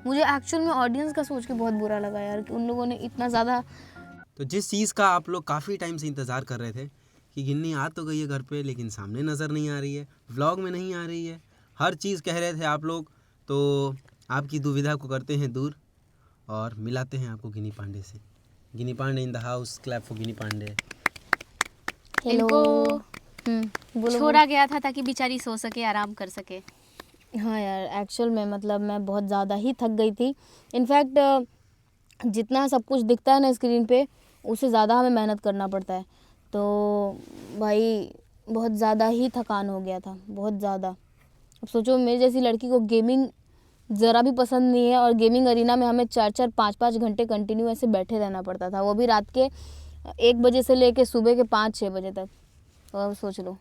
मुझे एक्चुअल में ऑडियंस का सोच के बहुत बुरा लगा यार कि उन लोगों ने इतना ज़्यादा। तो जिस चीज़ का आप लोग काफ़ी टाइम से इंतज़ार कर रहे थे कि गिन्नी आ तो गई है घर पे लेकिन सामने नज़र नहीं आ रही है, व्लॉग में नहीं आ रही है, हर चीज़ कह रहे थे आप लोग, तो आपकी दुविधा को करते हैं दूर और मिलाते हैं आपको गिनी पांडे से। Ginni Pandey in the house, clap for Ginni Pandey. इनको बोलो छोड़ा गया था ताकि बेचारी सो सके, आराम कर सके। हाँ यार, एक्चुअल में मतलब मैं बहुत ज़्यादा ही थक गई थी। इनफैक्ट जितना सब कुछ दिखता है ना स्क्रीन पे, उससे ज़्यादा हमें मेहनत करना पड़ता है। तो भाई बहुत ज़्यादा ही थकान हो गया था, बहुत ज़्यादा। अब सोचो मेरी जैसी लड़की को गेमिंग ज़रा भी पसंद नहीं है और गेमिंग अरीना में हमें 4-4 5-5 घंटे कंटिन्यू ऐसे बैठे रहना पड़ता था, वो भी रात के 1 बजे से लेके सुबह के 5-6 बजे तक। तो अब सोच लो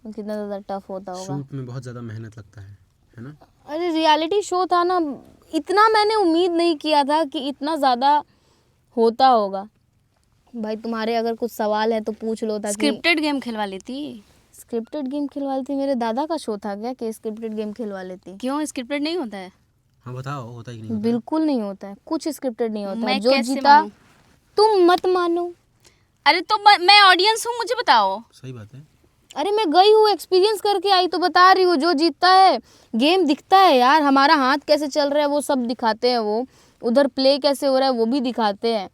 कितना ज़्यादा टफ होता होगा। शूट में बहुत ज़्यादा मेहनत लगता है ना? अरे रियलिटी शो था ना, इतना मैंने उम्मीद नहीं किया था कि इतना ज़्यादा होता होगा। भाई तुम्हारे अगर कुछ सवाल है तो पूछ लो। ताकि स्क्रिप्टेड गेम खिलवा लेती। स्क्रिप्टेड गेम खिलवा लेती? मेरे दादा का शो था क्या कि स्क्रिप्टेड गेम खिलवा लेती? क्यों स्क्रिप्टेड नहीं होता है? हाँ बताओ, होता ही नहीं होता? बिल्कुल नहीं होता है, कुछ स्क्रिप्टेड नहीं होता है। मैं जो कैसे जीता मानूं? तुम मत मानो। अरे तो मैं ऑडियंस हूँ, मुझे बताओ। सही बात है। अरे मैं गई हूँ, एक्सपीरियंस करके आई तो बता रही हूँ। जो जीतता है, गेम दिखता है यार, हमारा हाथ कैसे चल रहा है वो सब दिखाते हैं, वो उधर प्ले कैसे हो रहा है वो भी दिखाते हैं।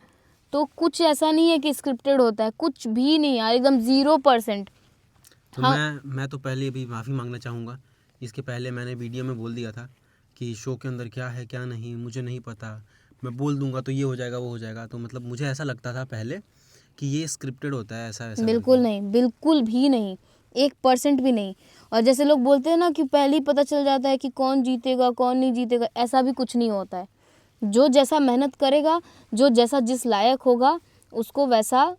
तो कुछ ऐसा नहीं है कि स्क्रिप्टेड होता है, कुछ भी नहीं यार, एकदम 0%। तो हाँ। मैं तो पहले अभी माफ़ी मांगना चाहूँगा। इसके पहले मैंने वीडियो में बोल दिया था कि शो के अंदर क्या है क्या नहीं मुझे नहीं पता, मैं बोल दूंगा तो ये हो जाएगा वो हो जाएगा। तो मतलब मुझे ऐसा लगता था पहले कि ये स्क्रिप्टेड होता है, ऐसा ऐसा। बिल्कुल नहीं, बिल्कुल भी नहीं, 1% भी नहीं। और जैसे लोग बोलते हैं ना कि पहले ही पता चल जाता है कि कौन जीतेगा कौन नहीं जीतेगा, ऐसा भी कुछ नहीं होता है। जो जैसा मेहनत करेगा, जो जैसा जिस लायक होगा, उसको वैसा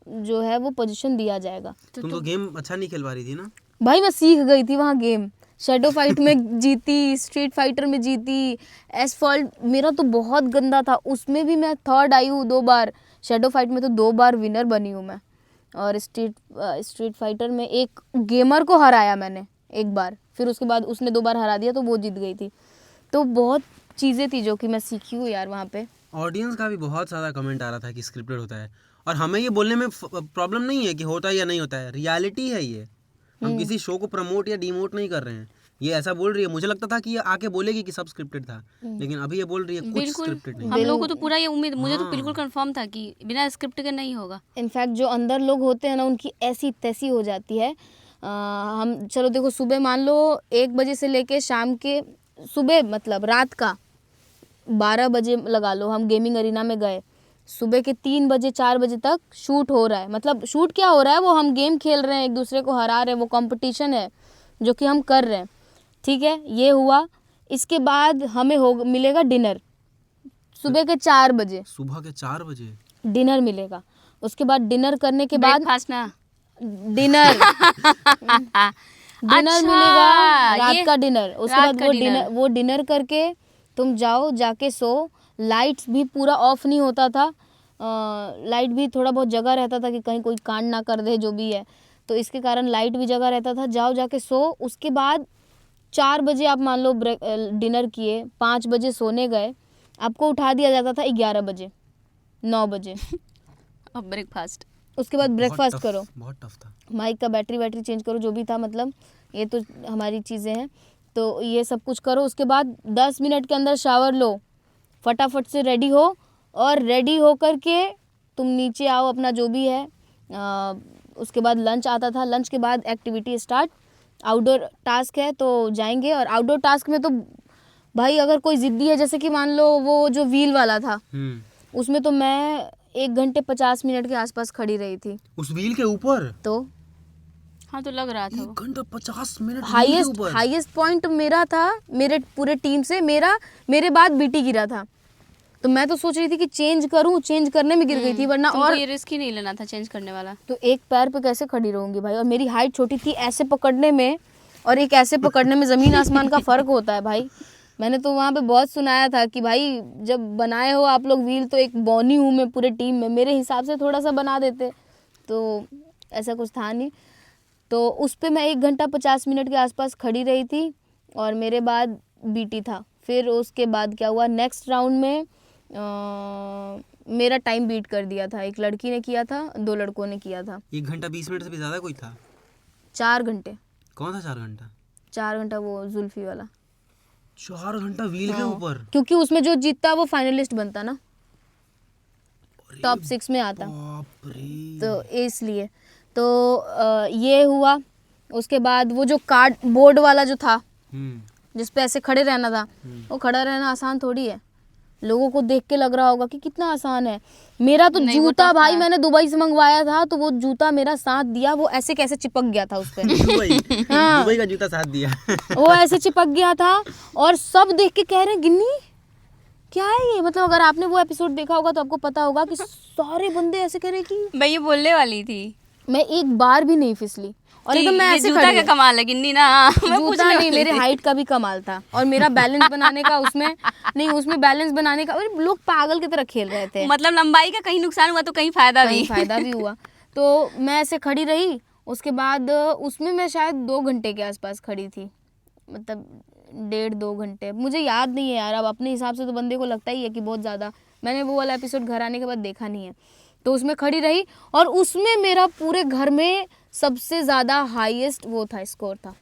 जो है वो पोजीशन दिया जाएगा। तुम तो गेम अच्छा नहीं खेलवा रही थी ना? भाई मैं सीख गई थी वहाँ गेम। शैडो फाइट में जीती, स्ट्रीट फाइटर में जीती, एसफॉल्ट मेरा तो बहुत गंदा था, उसमें भी मैं 3rd आई हूँ 2 बार। शैडो फाइट में तो 2 बार विनर बनी हूँ मैं। और स्ट्रीट फाइटर में एक गेमर को हराया मैंने एक बार, फिर उसके बाद उसने 2 बार हरा दिया तो वो जीत गई थी। तो बहुत चीज़ें थी जो कि मैं सीखी हूँ यार वहाँ पे। ऑडियंस का भी बहुत सारा कमेंट आ रहा था कि स्क्रिप्टेड होता है, और हमें ये बोलने में प्रॉब्लम नहीं है कि होता है या नहीं होता है, रियलिटी है ये। हम किसी शो को प्रमोट या डिमोट नहीं कर रहे हैं। ये ऐसा बोल रही है, मुझे लगता था कि ये आके बोलेगी कि सब स्क्रिप्टेड था, लेकिन अभी ये बोल रही है कुछ स्क्रिप्टेड नहीं। हम लोगों को तो पूरा ये उम्मीद, मुझे तो बिल्कुल कंफर्म था कि बिना स्क्रिप्ट के नहीं होगा। इनफैक्ट जो अंदर लोग होते हैं ना, उनकी ऐसी तैसी हो जाती है। हम चलो देखो, सुबह मान लो 1 बजे से लेके शाम के, सुबह मतलब रात का 12 बजे लगा लो, हम गेमिंग अरीना में गए, सुबह के 3 बजे 4 बजे तक शूट हो रहा है। मतलब शूट क्या हो रहा है, वो हम गेम खेल रहे हैं, एक दूसरे को हरा रहे हैं, वो कंपटीशन है जो कि हम कर रहे हैं। ठीक है, ये हुआ। इसके बाद हमें मिलेगा डिनर सुबह के 4 बजे। सुबह के 4 बजे डिनर मिलेगा। उसके बाद डिनर करने के बाद ब्रेकफास्ट ना, डिनर डिनर मिलेगा, रात का डिनर। उसके बाद वो डिनर करके तुम जाके सो। लाइट्स भी पूरा ऑफ नहीं होता था, लाइट भी थोड़ा बहुत जगह रहता था कि कहीं कोई कांड ना कर दे जो भी है, तो इसके कारण लाइट भी जगह रहता था। जाके सो। उसके बाद 4 बजे आप मान लो डिनर किए, 5 बजे सोने गए, आपको उठा दिया जाता था 11 बजे 9 बजे। अब ब्रेकफास्ट, उसके बाद ब्रेकफास्ट करो, बहुत टफ था। माइक का बैटरी चेंज करो, जो भी था, मतलब ये तो हमारी चीज़ें हैं। तो ये सब कुछ करो। उसके बाद 10 मिनट के अंदर शावर लो, फटाफट से रेडी हो, और रेडी हो करके तुम नीचे आओ, अपना जो भी है। उसके बाद लंच आता था, लंच के बाद एक्टिविटी स्टार्ट। आउटडोर टास्क है तो जाएंगे, और आउटडोर टास्क में तो भाई अगर कोई ज़िद्दी है, जैसे कि मान लो वो जो व्हील वाला था, उसमें तो मैं 1 घंटे 50 मिनट के आसपास खड़ी रही थी उस व्हील के ऊपर। तो हाँ तो लग रहा था 1 घंटा 50 मिनट हाईएस्ट पॉइंट मेरा था, मेरे पूरे टीम से। मेरे बाद बीटी गिरा था, तो मैं तो सोच रही थी कि चेंज करूं, चेंज करने में गिर गई थी, वरना और ये रिस्क ही नहीं लेना था चेंज करने वाला। तो एक पैर पे कैसे खड़ी रहूंगी भाई, और मेरी हाइट छोटी थी। ऐसे पकड़ने में और एक ऐसे पकड़ने में ज़मीन आसमान का फ़र्क होता है भाई। मैंने तो वहाँ पे बहुत सुनाया था कि भाई जब बनाए हो आप लोग व्हील, तो एक बौनी हूँ मैं पूरे टीम में, मेरे हिसाब से थोड़ा सा बना देते, तो ऐसा कुछ था नहीं। तो उस पर मैं 1 घंटा 50 मिनट के आसपास खड़ी रही थी, और मेरे बाद बीटी था फिर उसके बाद क्या हुआ, नेक्स्ट राउंड में मेरा टाइम बीट कर दिया था। एक लड़की ने किया था, 2 लड़कों ने किया था। 1 घंटा 20 मिनट से भी ज़्यादा कोई था? 4 घंटे। कौन था 4 घंटा? 4 घंटा वो जुल्फी वाला। 4 घंटा व्हील के ऊपर? क्योंकि उसमें जो जीतता वो फाइनलिस्ट बनता ना, टॉप 6 में आता, बाप रे। तो इसलिए तो ये हुआ। उसके बाद वो जो कार्ड बोर्ड वाला जो था जिस पे ऐसे खड़े रहना था, वो खड़ा रहना आसान थोड़ी है। लोगों को देख के लग रहा होगा कि कितना आसान है। मेरा तो जूता भाई मैंने दुबई से मंगवाया था, तो वो जूता मेरा साथ दिया, वो ऐसे कैसे चिपक गया था उस पे। हाँ, दुबई का जूता साथ दिया। वो ऐसे चिपक गया था और सब देख के कह रहे हैं गिन्नी क्या है ये। मतलब अगर आपने वो एपिसोड देखा होगा तो आपको पता होगा कि सारे बंदे ऐसे कह रहे कि मैं ये बोलने वाली थी, मैं एक बार भी नहीं फिसली। और एकदम मैं ऐसे जूता का कमाल है गिन्नी ना। मैं जूता नहीं, मेरे हाइट का भी कमाल था और मेरा बैलेंस बनाने का उसमें नहीं, उसमें बैलेंस बनाने का लोग पागल की तरह खेल रहे थे। मतलब लंबाई का कहीं नुकसान हुआ तो कहीं फायदा भी हुआ। तो मैं ऐसे खड़ी रही। उसके बाद उसमें मैं शायद 2 घंटे के आसपास खड़ी थी, मतलब 1.5-2 घंटे, मुझे याद नहीं है यार। अब अपने हिसाब से तो बंदे को लगता ही है कि बहुत ज़्यादा। मैंने वो वाला एपिसोड घर आने के बाद देखा नहीं है, तो उसमें खड़ी रही और उसमें मेरा पूरे घर में सबसे ज़्यादा हाईएस्ट वो था, स्कोर था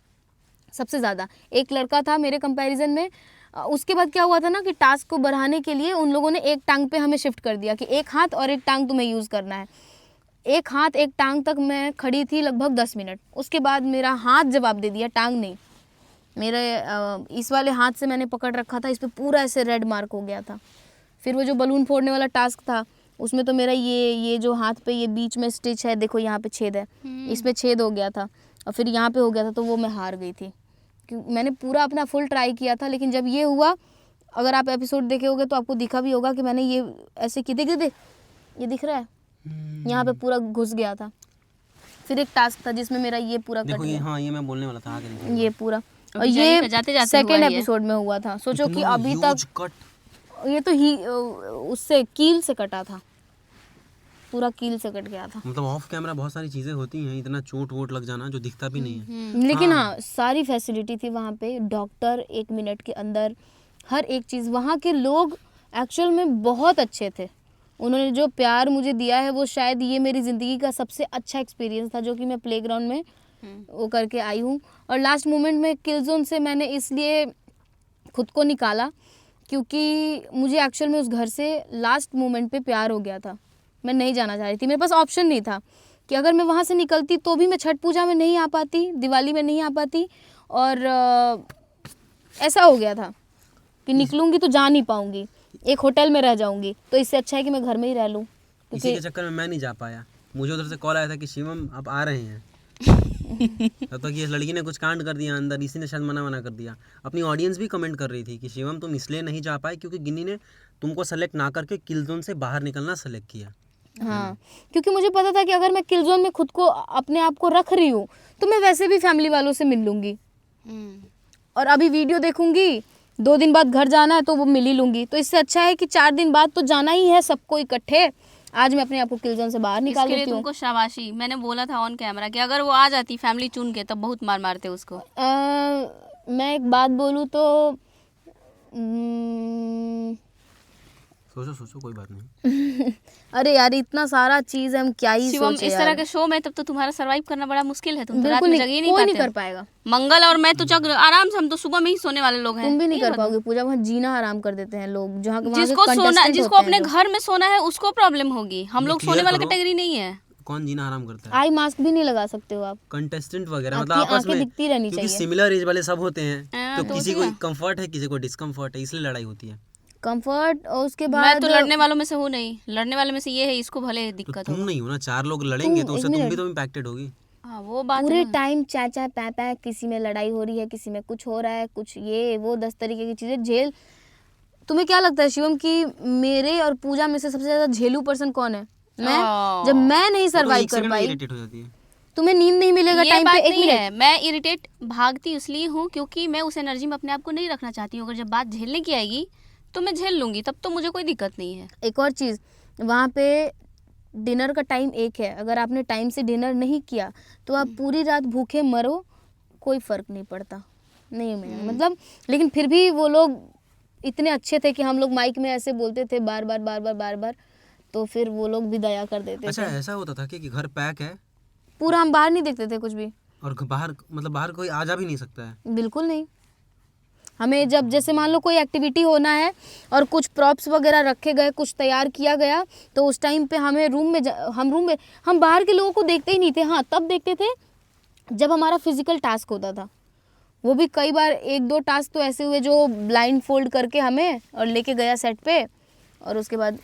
सबसे ज़्यादा। एक लड़का था मेरे कंपैरिजन में। उसके बाद क्या हुआ था ना कि टास्क को बढ़ाने के लिए उन लोगों ने एक टांग पे हमें शिफ्ट कर दिया कि एक हाथ और एक टांग तुम्हें यूज़ करना है। एक हाथ एक टांग तक मैं खड़ी थी लगभग 10 मिनट। उसके बाद मेरा हाथ जवाब दे दिया, टांग नहीं। मेरे इस वाले हाथ से मैंने पकड़ रखा था, इस पर पूरा ऐसे रेड मार्क हो गया था। फिर वो जो बलून फोड़ने वाला टास्क था उसमें तो मेरा ये जो हाथ पे ये बीच में स्टिच है, देखो यहाँ पे छेद है, इसमें छेद हो गया था और फिर यहाँ पे हो गया था, तो वो मैं हार गई थी। क्योंकि मैंने पूरा अपना फुल ट्राई किया था, लेकिन जब ये हुआ, अगर आप एपिसोड देखे होगे तो आपको दिखा भी होगा कि मैंने ये ऐसे की, देख ये दिख रहा है, यहाँ पे पूरा घुस गया था। फिर एक टास्क था जिसमें मेरा ये पूरा कट गया। हाँ, ये मैं बोलने वाला था आगे। ये पूरा, और ये सेकंड एपिसोड में हुआ था। सोचो कि अभी तक ये तो ही उससे कील से कटा था, पूरा कील से कट गया था। मतलब ऑफ कैमरा बहुत सारी चीजें होती हैं, इतना चोट वोट लग जाना जो दिखता भी नहीं है। लेकिन हाँ, सारी फैसिलिटी थी वहाँ पे। डॉक्टर 1 मिनट के अंदर हर एक चीज़। वहाँ के लोग एक्चुअल में बहुत अच्छे थे। उन्होंने जो प्यार मुझे दिया है वो शायद ये मेरी ज़िंदगी का सबसे अच्छा एक्सपीरियंस था जो कि मैं प्लेग्राउंड में वो करके आई हूँ। और लास्ट मोमेंट में किल जोन से मैंने इसलिए खुद को निकाला क्योंकि मुझे एक्चुअल में उस घर से लास्ट मोमेंट पे प्यार हो गया था। मैं नहीं जाना चाह रही थी, मेरे पास ऑप्शन नहीं था कि अगर मैं वहाँ से निकलती तो भी मैं छठ पूजा में नहीं आ पाती, दिवाली में नहीं आ पाती, और ऐसा हो गया था कि निकलूँगी तो जा नहीं पाऊँगी, एक होटल में रह जाऊँगी। तो इससे अच्छा है कि मैं घर में ही रह लूँ। इसी के चक्कर में मैं नहीं जा पाया। मुझे उधर से कॉल आया था कि शिवम आप आ रहे हैं। तब तक ये लड़की ने कुछ कांड कर दिया अंदर, इसी ने शायद मना कर दिया। अपनी ऑडियंस भी कमेंट कर रही थी कि शिवम तुम इसलिए नहीं जा पाए क्योंकि गिन्नी ने तुमको सेलेक्ट ना करके किल जोन से बाहर निकलना सेलेक्ट किया। हाँ, क्योंकि मुझे पता था कि अगर मैं किल जोन में खुद को अपने आप को रख रही हूँ तो मैं वैसे भी फैमिली वालों से मिल लूँगी, और अभी वीडियो देखूँगी, 2 दिन बाद घर जाना है तो वो मिल ही लूँगी। तो इससे अच्छा है कि 4 दिन बाद तो जाना ही है सबको इकट्ठे। आज मैं अपने आप को किल जोन से बाहर निकाल देती हूँ। तुमको शाबाशी। मैंने बोला था ऑन कैमरा कि अगर वो आ जाती फैमिली चुन के तब बहुत मार मारते उसको। मैं एक बात बोलूँ तो सोचो कोई बात नहीं। अरे यार, इतना सारा चीज हम क्या ही सोचे इस तरह के शो में तब तो तुम्हारा सरवाइव करना बड़ा मुश्किल है। तुम तो रात में जग ही नहीं पाते। कोई नहीं कर पाएगा। मंगल और मैं तो जग आराम से, हम तो सुबह में ही सोने वाले लोग हैं। तुम भी नहीं कर पाओगे पूजा, वहाँ जीना आराम कर देते हैं लोग। जहाँ जिसको अपने घर में सोना है उसको प्रॉब्लम होगी, हम लोग सोने वाला कैटेगरी नहीं है। कौन जीना आराम करता है? आई मास्क भी नहीं लगा सकते हो आप, कंटेस्टेंट वगैरह, मतलब आपस में दिखती रहनी चाहिए। सिमिलर एज वाले सब होते हैं, तो किसी को कंफर्ट है किसी को डिस्कम्फर्ट है, इसलिए लड़ाई होती है। कंफर्ट। और उसके बाद मैं तो लड़ने वालों में से हूँ नहीं, लड़ने वाले में से ये है, इसको भले दिक्कत हो। तुम नहीं हो ना, 4 लोग लड़ेंगे तो उससे तुम भी तो इम्पैक्टेड होगी। हाँ, वो बात पूरे टाइम चाचा पापा, किसी में लड़ाई हो रही है, किसी में कुछ हो रहा है, कुछ ये वो 10 तरीके की चीजें झेल। तुम्हें क्या लगता है शिवम की मेरे और पूजा में से सबसे ज्यादा झेलू पर्सन कौन है? मैं। जब मैं नहीं सरवाइव कर पाई, तुम्हें नींद नहीं मिलेगा टाइम पे। एक मिनट, मैं इरिटेट भागती इसलिए हूँ क्योंकि मैं उस एनर्जी में अपने आप को नहीं रखना चाहती हूँ। अगर जब बात झेलने की आएगी तो मैं झेल लूंगी, तब तो मुझे कोई दिक्कत नहीं है। एक और चीज़, वहाँ पे डिनर का टाइम 1 है। अगर आपने टाइम से डिनर नहीं किया तो आप पूरी रात भूखे मरो, कोई फ़र्क नहीं पड़ता। नहीं मतलब, लेकिन फिर भी वो लोग इतने अच्छे थे कि हम लोग माइक में ऐसे बोलते थे बार बार बार बार बार बार, तो फिर वो लोग भी दया कर देते अच्छा, थे। ऐसा होता था कि घर पैक है पूरा हम बाहर नहीं देखते थे कुछ भी, और बाहर मतलब बाहर कोई आ जा भी नहीं सकता है? बिल्कुल नहीं। हमें जब जैसे मान लो कोई एक्टिविटी होना है और कुछ प्रॉप्स वगैरह रखे गए, कुछ तैयार किया गया, तो उस टाइम पे हमें रूम में हम बाहर के लोगों को देखते ही नहीं थे। हाँ, तब देखते थे जब हमारा फिजिकल टास्क होता था। वो भी कई बार 1-2 टास्क तो ऐसे हुए जो ब्लाइंड फोल्ड करके हमें और लेके गया सेट पे, और उसके बाद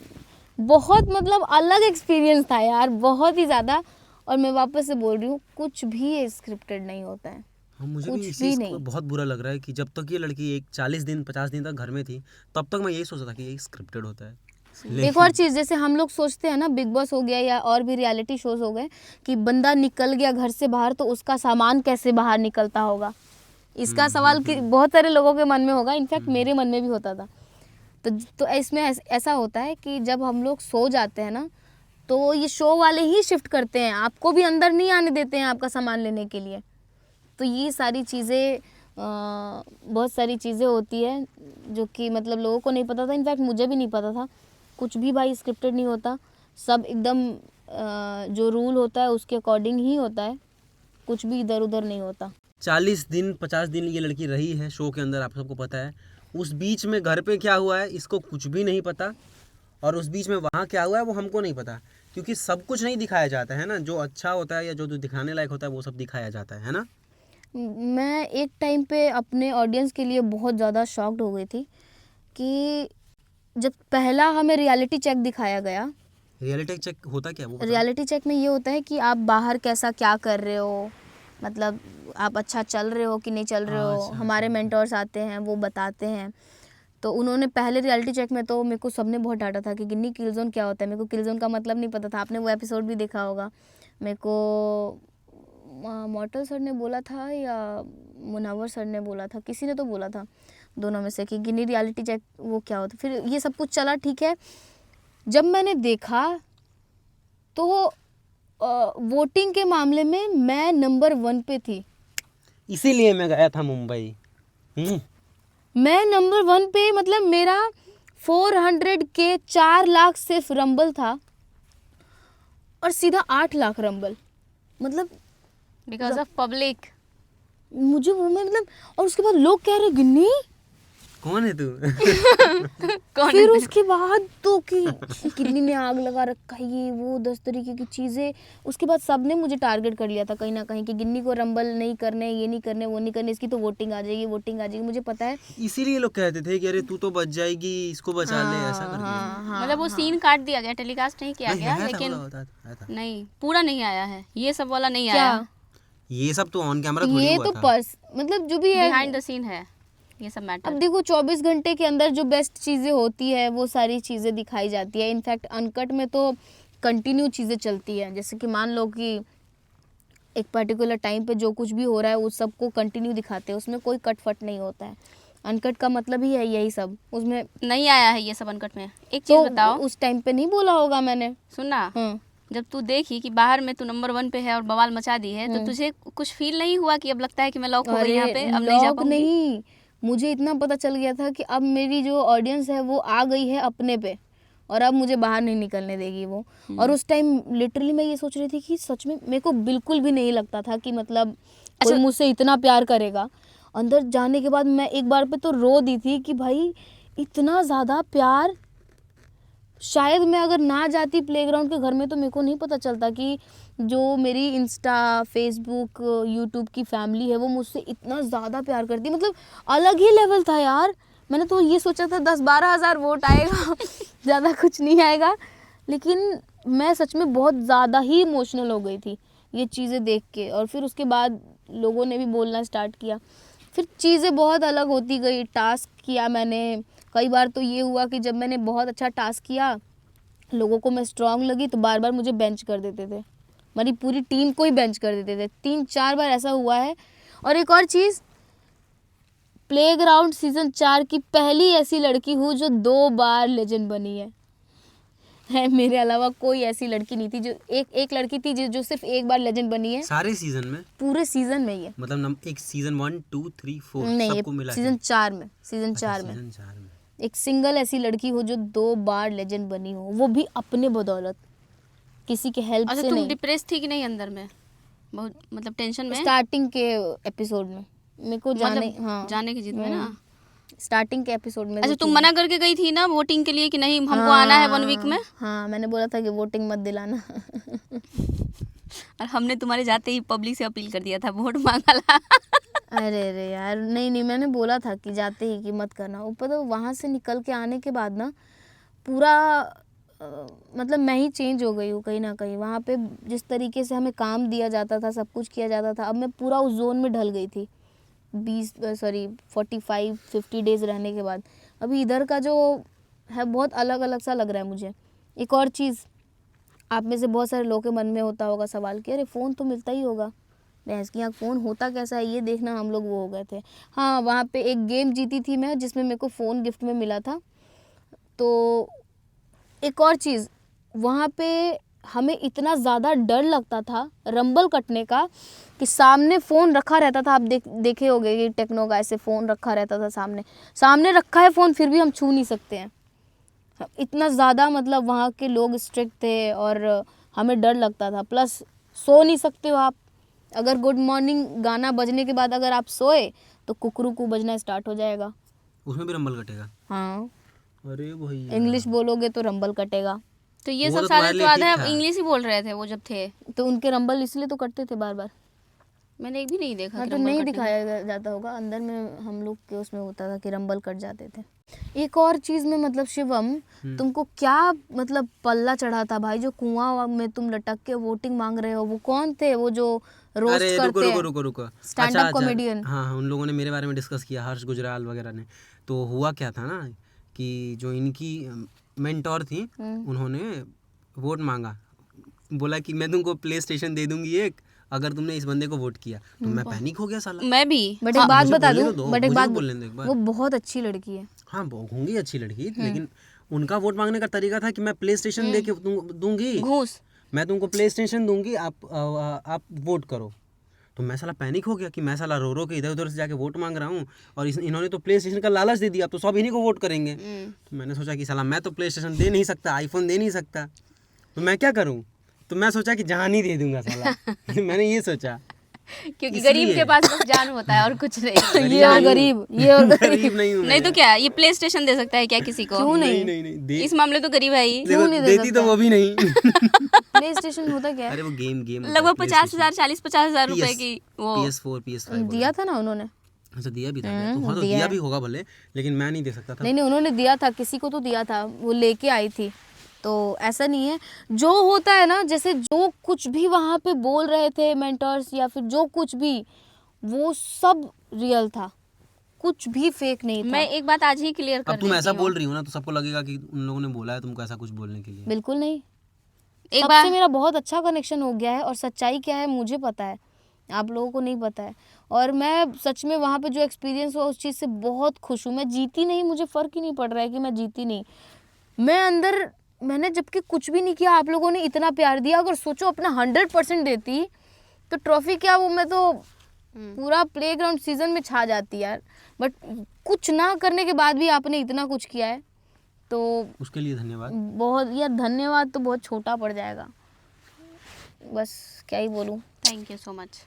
बहुत मतलब अलग एक्सपीरियंस था यार, बहुत ही ज़्यादा। और मैं वापस से बोल रही हूँ, कुछ भी स्क्रिप्टेड नहीं होता है, हाँ, मुझे कुछ भी इस भी चीज़ को नहीं। बहुत बुरा लग रहा है कि जब तक ये लड़की एक 40 दिन 50 दिन तक घर में थी, तब तक मैं यही सोचता था कि ये स्क्रिप्टेड होता है। एक और चीज़, जैसे हम लोग सोचते हैं ना, बिग बॉस हो गया या और भी रियलिटी शोज हो गए, कि बंदा निकल गया घर से बाहर तो उसका सामान कैसे बाहर निकलता होगा, इसका सवाल कि बहुत सारे लोगों के मन में होगा, इनफैक्ट मेरे मन में भी होता था। तो इसमें ऐसा होता है कि जब हम लोग सो जाते हैं ना, तो ये शो वाले ही शिफ्ट करते हैं, आपको भी अंदर नहीं आने देते हैं आपका सामान लेने के लिए। तो ये सारी चीज़ें, बहुत सारी चीज़ें होती है जो कि मतलब लोगों को नहीं पता था, इनफैक्ट मुझे भी नहीं पता था। कुछ भी भाई स्क्रिप्टेड नहीं होता, सब एकदम जो रूल होता है उसके अकॉर्डिंग ही होता है, कुछ भी इधर उधर नहीं होता। 40 दिन 50 दिन ये लड़की रही है शो के अंदर, आप सबको पता है। उस बीच में घर पे क्या हुआ है इसको कुछ भी नहीं पता, और उस बीच में वहाँ क्या हुआ है वो हमको नहीं पता, क्योंकि सब कुछ नहीं दिखाया जाता है ना। जो अच्छा होता है या जो दिखाने लायक होता है वो सब दिखाया जाता है ना। मैं एक टाइम पे अपने ऑडियंस के लिए बहुत ज़्यादा शॉक्ड हो गई थी कि जब पहला हमें रियलिटी चेक दिखाया गया। रियलिटी चेक होता क्या वो? रियलिटी चेक में ये होता है कि आप बाहर कैसा क्या कर रहे हो, मतलब आप अच्छा चल रहे हो कि नहीं चल रहे हो। अच्छा, हमारे मेंटर्स आते हैं, वो बताते हैं। तो उन्होंने पहले रियलिटी चेक में तो मेरे को सबने बहुत डांटा था कि गिन्नी किल जोन क्या होता है। मेरे को किल जोन का मतलब नहीं पता था, आपने वो एपिसोड भी देखा होगा। मेरे को मॉर्टल सर ने बोला था या मुनावर सर ने बोला था, किसी ने तो बोला था दोनों में से, कि गिन्नी रियलिटी चेक वो क्या होता है। फिर ये सब कुछ चला, ठीक है। जब मैंने देखा तो वोटिंग के मामले में मैं नंबर 1 पे थी, इसीलिए मैं गया था मुंबई। मैं नंबर 1 पे, मतलब मेरा 400 के 4 लाख सिर्फ रंबल था और सीधा 8 लाख रंबल, मतलब बिकॉज ऑफ पब्लिक। मुझे वो में मतलब, और उसके बाद लोग कह रहे गिन्नी कौन है तू? कौन फिर उसके बाद तो कि गिन्नी ने आग लगा रखा है, ये वो 10 तरीके की चीज़ें। उसके बाद सबने मुझे टारगेट कर लिया था कहीं ना कहीं कि गिन्नी को रंबल नहीं करने, ये नहीं करने, वो नहीं करने, इसकी तो वोटिंग आ जाएगी, वोटिंग आ जाएगी। मुझे पता है, इसीलिए लोग कहते थे कि अरे तू तो बच जाएगी, इसको बचा ले, ऐसा करके। हाँ, मतलब वो सीन काट दिया गया, टेलीकास्ट नहीं किया नहीं, गया, आया था, लेकिन बोला आया था। नहीं पूरा नहीं आया है, ये सब वाला नहीं क्या आया। ये सब तो ऑन कैमरा थोड़ी ये हुआ तो था। मतलब जो भी है, बिहाइंड द सीन है ये सब अब मैटर। देखो 24 घंटे के अंदर जो बेस्ट चीज़ें होती है वो सारी चीज़ें दिखाई जाती है। इनफैक्ट अनकट में तो कंटिन्यू चीज़ें चलती है, जैसे कि मान लो कि एक पर्टिकुलर टाइम पे जो कुछ भी हो रहा है उस सब को कंटिन्यू दिखाते हैं, उसमें कोई कटफट नहीं होता है। अनकट का मतलब ही है यही सब, उसमें नहीं आया है ये सब अनकट में। एक चीज तो बताओ, उस टाइम पे नहीं बोला होगा मैंने। सुनना, हाँ, जब तू देखी कि बाहर में तू नंबर 1 पे है और बवाल मचा दी है, तो तुझे कुछ फील नहीं हुआ कि अब लगता है कि मैं लॉक हो गई यहाँ पे, अब नहीं जा लॉक पाऊंगी? नहीं, मुझे इतना पता चल गया था कि अब मेरी जो ऑडियंस है वो आ गई है अपने पे, और अब मुझे बाहर नहीं निकलने देगी वो। और उस टाइम लिटरली मैं ये सोच रही थी कि सच में मेरे को बिल्कुल भी नहीं लगता था कि मतलब कोई मुझसे इतना प्यार करेगा। अंदर जाने के बाद मैं एक बार पे तो रो दी थी कि भाई इतना ज़्यादा प्यार, शायद मैं अगर ना जाती प्लेग्राउंड के घर में तो मेरे को नहीं पता चलता कि जो मेरी इंस्टा, फेसबुक, यूट्यूब की फैमिली है वो मुझसे इतना ज़्यादा प्यार करती, मतलब अलग ही लेवल था यार। मैंने तो ये सोचा था 10-12 हज़ार वोट आएगा ज़्यादा कुछ नहीं आएगा, लेकिन मैं सच में बहुत ज़्यादा ही इमोशनल हो गई थी ये चीज़ें देख के। और फिर उसके बाद लोगों ने भी बोलना स्टार्ट किया, फिर चीज़ें बहुत अलग होती गई। टास्क किया मैंने, कई बार तो ये हुआ कि जब मैंने बहुत अच्छा टास्क किया, लोगों को मैं स्ट्रांग लगी तो बार बार मुझे बेंच कर देते थे, हमारी पूरी टीम को ही बेंच कर देते थे। 3-4 बार ऐसा हुआ है। और एक और चीज़, प्लेग्राउंड सीजन 4 की पहली ऐसी लड़की हूँ जो 2 बार लेजेंड बनी है। मेरे अलावा कोई ऐसी लड़की नहीं थी, जो एक लड़की थी जो सिर्फ एक बार लेजेंड बनी है सारे सीजन में, पूरे सीजन में। ये मतलब एक सीजन 1 2 3 4 नहीं, सबको मिला सीजन 4 में, सीजन 4 में। सीजन 4 में एक सिंगल ऐसी लड़की हो जो 2 बार लेजेंड बनी हो, वो भी अपने बदौलत, किसी के हेल्प अच्छा से तुम नहीं। डिप्रेस थी कि नहीं अंदर में, बहुत मतलब टेंशन में? स्टार्टिंग के एपिसोड में मेरे को जाने, मतलब हाँ जाने की जिद में ना। स्टार्टिंग के एपिसोड में अच्छा वो तुम थी। मना करके गई थी ना वोटिंग के लिए कि नहीं हमको आना है 1 वीक में? हाँ, मैंने बोला था कि वोटिंग मत दिलाना। और हमने तुम्हारे जाते ही पब्लिक से अपील कर दिया था वोट मांगा ला। अरे यार, नहीं मैंने बोला था कि जाते ही कि मत करना। ऊपर तो वहाँ से निकल के आने के बाद ना पूरा मतलब मैं ही चेंज हो गई हूँ कहीं ना कहीं। वहाँ पे जिस तरीके से हमें काम दिया जाता था, सब कुछ किया जाता था, अब मैं पूरा उस जोन में ढल गई थी 45-50 डेज रहने के बाद। अभी इधर का जो है बहुत अलग अलग सा लग रहा है मुझे। एक और चीज़, आप में से बहुत सारे लोगों के मन में होता होगा सवाल कि अरे फ़ोन तो मिलता ही होगा, भैंस की यहाँ फ़ोन होता कैसा है, ये देखना हम लोग वो हो गए थे। हाँ, वहाँ पे एक गेम जीती थी मैं जिसमें मेरे को फ़ोन गिफ्ट में मिला था। तो एक और चीज़, वहाँ पे हमें इतना ज़्यादा डर लगता था रंबल कटने का कि सामने फ़ोन रखा रहता था। आप देखे होंगे कि टेक्नो का ऐसे फ़ोन रखा रहता था, सामने रखा है फ़ोन फिर भी हम छू नहीं सकते हैं। इतना ज़्यादा मतलब वहाँ के लोग स्ट्रिक्ट थे और हमें डर लगता था। प्लस सो नहीं सकते हो आप, अगर गुड मॉर्निंग गाना बजने के बाद अगर आप सोए तो कुकरू बजना स्टार्ट हो जाएगा। उसमें भी रंबल कटेगा? हाँ, अरे भैया, इंग्लिश बोलोगे तो रंबल कटेगा। तो ये वो सब तो सारे तुम्हारे तो लिए आधा ठीक था। इंग्लिश ही बोल रहे थे वो जब थे। तो उनके रंबल इसलिए तो कटते थे बार बार। मैंने एक भी नहीं देखा हाँ, कि तो रंबल नहीं कटने का। दिखाया जाता होगा, अंदर में हम लोग के उसमें होता था कि रंबल कट जाते थे। एक और चीज़ में मतलब शिवम, तुमको क्या मतलब पल्ला चढ़ा था भाई, जो कुआं में तुम लटक के वोटिंग मांग रहे हो? वो कौन थे वो जो रोस्ट अरे रुको करते रुको हैं, रुको रुको, स्टैंड अच्छा अप अच्छा, कॉमेडियन? हाँ हाँ, उन लोगों ने मेरे बारे में डिस्कस किया, हर्ष गुजराल वगैरह ने। तो हुआ क्या था ना कि जो इनकी मेंटोर थी, उन्होंने वोट मांगा, बोला कि मैं तुमको प्ले स्टेशन दे दूंगी एक अगर तुमने इस बंदे को वोट किया। तो मैं पैनिक हो गया साला। मैं भी। बट एक बात मुझे बता बोलने दूं, तो दो, बट एक मुझे बात, तो बोलने दो एक बार। वो बहुत अच्छी लड़की है। हाँ, वो होंगी अच्छी लड़की, लेकिन उनका वोट मांगने का तरीका था कि मैं प्ले स्टेशन दे के दूंगी, घूस। मैं तुमको प्ले स्टेशन दूंगी, आप वोट करो। तो मैं साला पैनिक हो गया कि मैं साला रो रो के इधर उधर से जाके वोट मांग रहा हूँ और इन्होंने तो प्ले स्टेशन का लालच दे दिया, अब तो सब इन्हीं को वोट करेंगे। तो मैंने सोचा कि साला मैं तो प्ले स्टेशन दे नहीं सकता, आईफोन दे नहीं सकता, तो मैं क्या करूँ? तो मैं सोचा कि जान ही दे दूंगा साला। मैंने ये सोचा, क्योंकि गरीब के पास बस जान होता है और कुछ नहीं। ये और गरीब, ये और गरीब नहीं हूँ नहीं तो मैं। क्या ये प्ले स्टेशन दे सकता है क्या किसी को? क्यों नहीं? नहीं नहीं, दे इस मामले तो गरीब है ही। देखो, नहीं दे देती तो वो भी नहीं। प्ले स्टेशन होता क्या है? अरे वो गेम गेम लगभग 50,000 40-50,000 रुपए की वो PS4 PS5 दिया था ना उन्होंने? अच्छा, दिया भी था क्या? तो हाँ, तो दिया भी होगा भले, लेकिन मैं नहीं दे सकता था। नहीं, उन्होंने दिया था, किसी को तो दिया था, वो लेके आई थी। तो ऐसा नहीं है, जो होता है ना, जैसे जो कुछ भी वहाँ पे बोल रहे थे मेंटर्स या फिर जो कुछ भी, वो सब रियल था, कुछ भी फेक नहीं था। मैं एक बात आज ही क्लियर कर अब तुम देती ऐसा हूँ। बोल रही हो ना तो सबको लगेगा कि उन लोगों ने बोला है तुमको ऐसा कुछ बोलने के लिए। बिल्कुल नहीं, एक सबसे बार मेरा बहुत अच्छा कनेक्शन हो गया है और सच्चाई क्या है मुझे पता है, आप लोगों को नहीं पता है। और मैं सच में वहाँ पे जो एक्सपीरियंस हुआ उस चीज़ से बहुत खुश हूँ। मैं जीती नहीं, मुझे फ़र्क ही नहीं पड़ रहा है कि मैं जीती नहीं। मैं अंदर, मैंने जबकि कुछ भी नहीं किया, आप लोगों ने इतना प्यार दिया, अगर सोचो अपना 100% देती तो ट्रॉफी क्या, वो मैं तो पूरा प्लेग्राउंड सीजन में छा जाती यार। बट कुछ ना करने के बाद भी आपने इतना कुछ किया है, तो उसके लिए धन्यवाद। बहुत यार, धन्यवाद तो बहुत छोटा पड़ जाएगा, बस क्या ही बोलूँ। Thank you so much.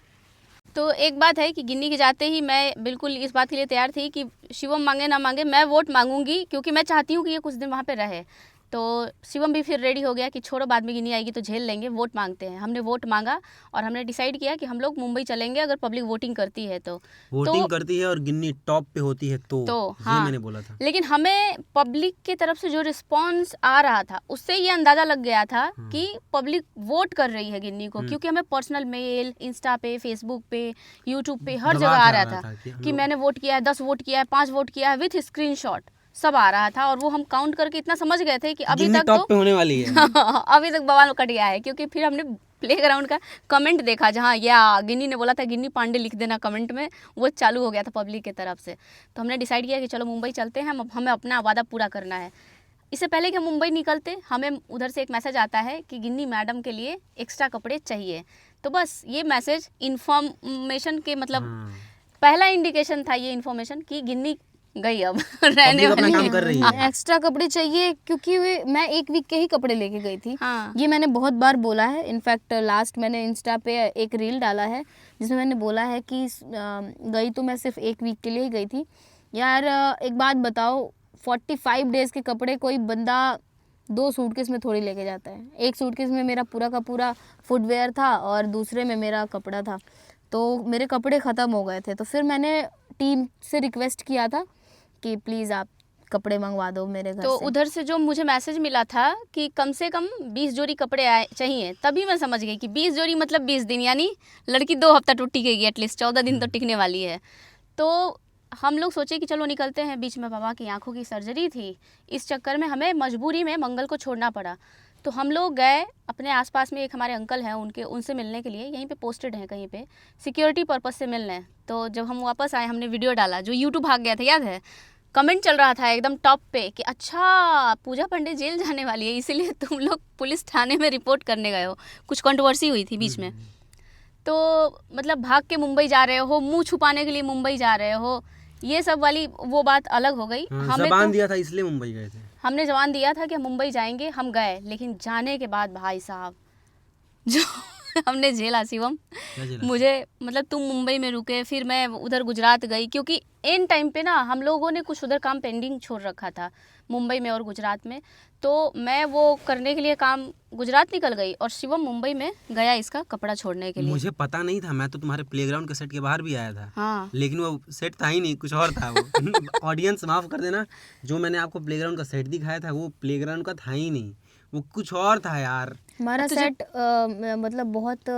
तो एक बात है कि गिन्नी के जाते ही मैं बिल्कुल इस बात के लिए तैयार थी कि शिवम मांगे ना मांगे मैं वोट मांगूंगी, क्योंकि मैं चाहती हूँ कि ये कुछ दिन वहाँ पे रहे। तो शिवम भी फिर रेडी हो गया कि छोड़ो बाद में गिन्नी आएगी तो झेल लेंगे, वोट मांगते हैं। हमने वोट मांगा और हमने डिसाइड किया कि हम लोग मुंबई चलेंगे अगर पब्लिक वोटिंग करती है तो। वोटिंग करती है और गिन्नी टॉप पे होती है तो ये हाँ, मैंने बोला था। लेकिन हमें पब्लिक की तरफ से जो रिस्पांस आ रहा था उससे ये अंदाजा लग गया था कि पब्लिक वोट कर रही है गिन्नी को, क्योंकि हमें पर्सनल मेल, इंस्टा पे, फेसबुक पे, यूट्यूब पे हर जगह आ रहा था कि मैंने वोट किया है, 10 वोट किया है, 5 वोट किया है, विथ स्क्रीनशॉट सब आ रहा था। और वो हम काउंट करके इतना समझ गए थे कि अभी तक टॉप पे होने वाली है। अभी तक बवाल कट गया है, क्योंकि फिर हमने प्लेग्राउंड का कमेंट देखा जहाँ या गिन्नी ने बोला था गिन्नी पांडे लिख देना कमेंट में, वो चालू हो गया था पब्लिक की तरफ से। तो हमने डिसाइड किया कि चलो मुंबई चलते हैं, हमें अपना वादा पूरा करना है। इससे पहले कि हम मुंबई निकलते हमें उधर से एक मैसेज आता है कि गिन्नी मैडम के लिए एक्स्ट्रा कपड़े चाहिए। तो बस ये मैसेज इन्फॉर्मेशन के मतलब पहला इंडिकेशन था ये इन्फॉर्मेशन कि गिन्नी गई अब रहने पब्लिक अपना वाली काम है। कर रही है। एक्स्ट्रा कपड़े चाहिए क्योंकि मैं 1 वीक के ही कपड़े लेके गई थी। हाँ ये मैंने बहुत बार बोला है। इनफैक्ट लास्ट मैंने इंस्टा पे एक रील डाला है जिसमें मैंने बोला है कि गई तो मैं सिर्फ 1 वीक के लिए ही गई थी। यार एक बात बताओ, 45 डेज़ के कपड़े कोई बंदा 2 सूटकेस में थोड़ी लेके जाता है। एक सूटकेस में मेरा पूरा का पूरा फुटवेयर था और दूसरे में मेरा कपड़ा था, तो मेरे कपड़े ख़त्म हो गए थे। तो फिर मैंने टीम से रिक्वेस्ट किया था कि प्लीज़ आप कपड़े मंगवा दो मेरे घर तो से। उधर से जो मुझे मैसेज मिला था कि कम से कम 20 जोड़ी कपड़े आए चाहिए, तभी मैं समझ गई कि 20 जोड़ी मतलब 20 दिन, यानी लड़की 2 हफ्ता तो टिकेगी, एटलीस्ट 14 दिन तो टिकने वाली है। तो हम लोग सोचे कि चलो निकलते हैं। बीच में पापा की आंखों की सर्जरी थी, इस चक्कर में हमें मजबूरी में मंगल को छोड़ना पड़ा। तो हम लोग गए अपने आसपास में, एक हमारे अंकल हैं उनसे मिलने के लिए, यहीं पे पोस्टेड हैं कहीं पे, सिक्योरिटी पर्पस से मिलने। तो जब हम वापस आए हमने वीडियो डाला, जो यूट्यूब भाग गया था याद है। कमेंट चल रहा था एकदम टॉप पे कि अच्छा पूजा पांडे जेल जाने वाली है, इसीलिए तुम लोग पुलिस थाने में रिपोर्ट करने गए हो। कुछ कंट्रोवर्सी हुई थी बीच में। तो मतलब भाग के मुंबई जा रहे हो, मुंह छुपाने के लिए मुंबई जा रहे हो, ये सब वाली वो बात अलग हो गई। हमें जबान तो दिया था इसलिए मुंबई गए थे। हमने जवान दिया था कि हम मुंबई जाएंगे, हम गए, लेकिन जाने के बाद भाई साहब जो हमने झेला शिवम, क्या झेला? मुझे मतलब तुम मुंबई में रुके, फिर मैं उधर गुजरात गई, क्योंकि एन टाइम पे ना हम लोगों ने कुछ उधर काम पेंडिंग छोड़ रखा था मुंबई में और गुजरात में। तो मैं वो करने के लिए काम गुजरात निकल गई और शिवम मुंबई में गया इसका कपड़ा छोड़ने के लिए। मुझे पता नहीं था, मैं तो तुम्हारे प्लेग्राउंड के सेट के बाहर भी आया था। हाँ लेकिन वो सेट था ही नहीं, कुछ और था वो। ऑडियंस माफ कर देना, जो मैंने आपको प्लेग्राउंड का सेट दिखाया था वो प्लेग्राउंड का था ही नहीं, वो कुछ और था यार। हमारा सेट मतलब बहुत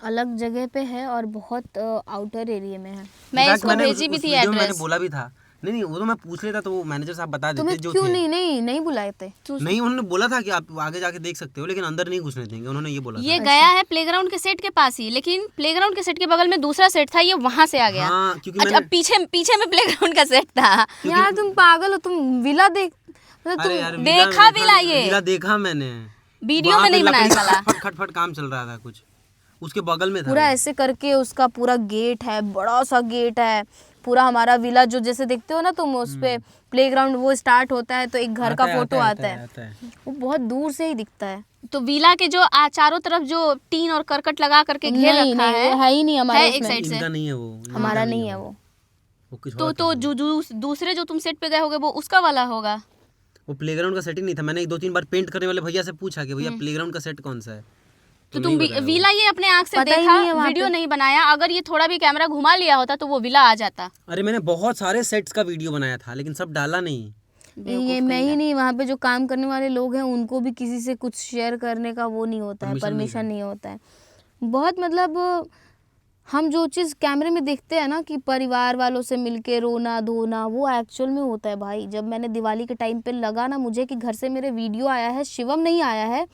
अलग जगह पे है और बहुत आउटर एरिया में है। मैं इनफैक्ट इसको मैंने भेजी भी उस थी वीडियो में मैंने एड्रेस। बोला भी था। नहीं वो तो मैं पूछ लेता तो वो मैनेजर साहब बता देते तुम्हें जो क्यों थे। नहीं बुलाए थे? नहीं उन्होंने बोला था कि आप आगे जाके देख सकते हो, लेकिन अंदर नहीं घुसने देंगे, उन्होंने ये बोला ये था। गया है प्लेग्राउंड के सेट के पास ही, लेकिन प्लेग्राउंड के सेट के बगल में दूसरा सेट था, ये वहां से आ गया। हाँ, क्योंकि अच्छा, अब पीछे में प्लेग्राउंड का सेट था। यार तुम पागल हो, तुम विला देख मतलब अरे तुम यार देखा विला ये? विला देखा मैंने, वीडियो वहाँ में पे नहीं बनाया लकड़ी का साला। खटखट काम चल रहा था कुछ, उसके बगल में था पूरा वो। ऐसे करके उसका पूरा गेट है, बड़ा सा गेट है पूरा। हमारा विला जो जैसे देखते हो ना तुम, उस पे प्लेग्राउंड वो स्टार्ट होता है तो एक घर का फोटो आता है, वो बहुत दूर से ही दिखता है। तो विला के जो चारों तरफ जो टीन और करकट लगा करके घेर नहीं रखा नहीं, वो है ही नहीं हमारे है एक उसमें। साइड से। इनका नहीं है वो, इनका हमारा नहीं है वो। वो कुछ तो और तो था। जो दूसरे जो तुम सेट पे गए होगे वो उसका वाला होगा। वो प्लेग्राउंड का सेटिंग नहीं था। मैंने 2-3 बार पेंट करने वाले भैया से पूछा कि भैया प्लेग्राउंड का सेट कौन सा है, तो नहीं तुम बताया वो। विला ये अपने आंख से पता ही देखा, नहीं है वहाँ वीडियो पे। नहीं बनाया। अगर ये थोड़ा भी कैमरा घुमा लिया होता तो वो विला आ जाता। अरे मैंने बहुत सारे सेट्स का वीडियो बनाया था लेकिन सब डाला नहीं। ये मैं ही नहीं, वहाँ पे जो काम करने वाले लोग हैं उनको भी किसी से कुछ शेयर करने का वो नहीं होता है, परमिशन नहीं होता है। बहुत मतलब हम जो चीज़ कैमरे में देखते हैं ना कि परिवार वालों से मिलके रोना धोना, वो एक्चुअल में होता है भाई। जब मैंने दिवाली के टाइम पे लगा ना मुझे कि घर से मेरे वीडियो आया है, शिवम नहीं आया है,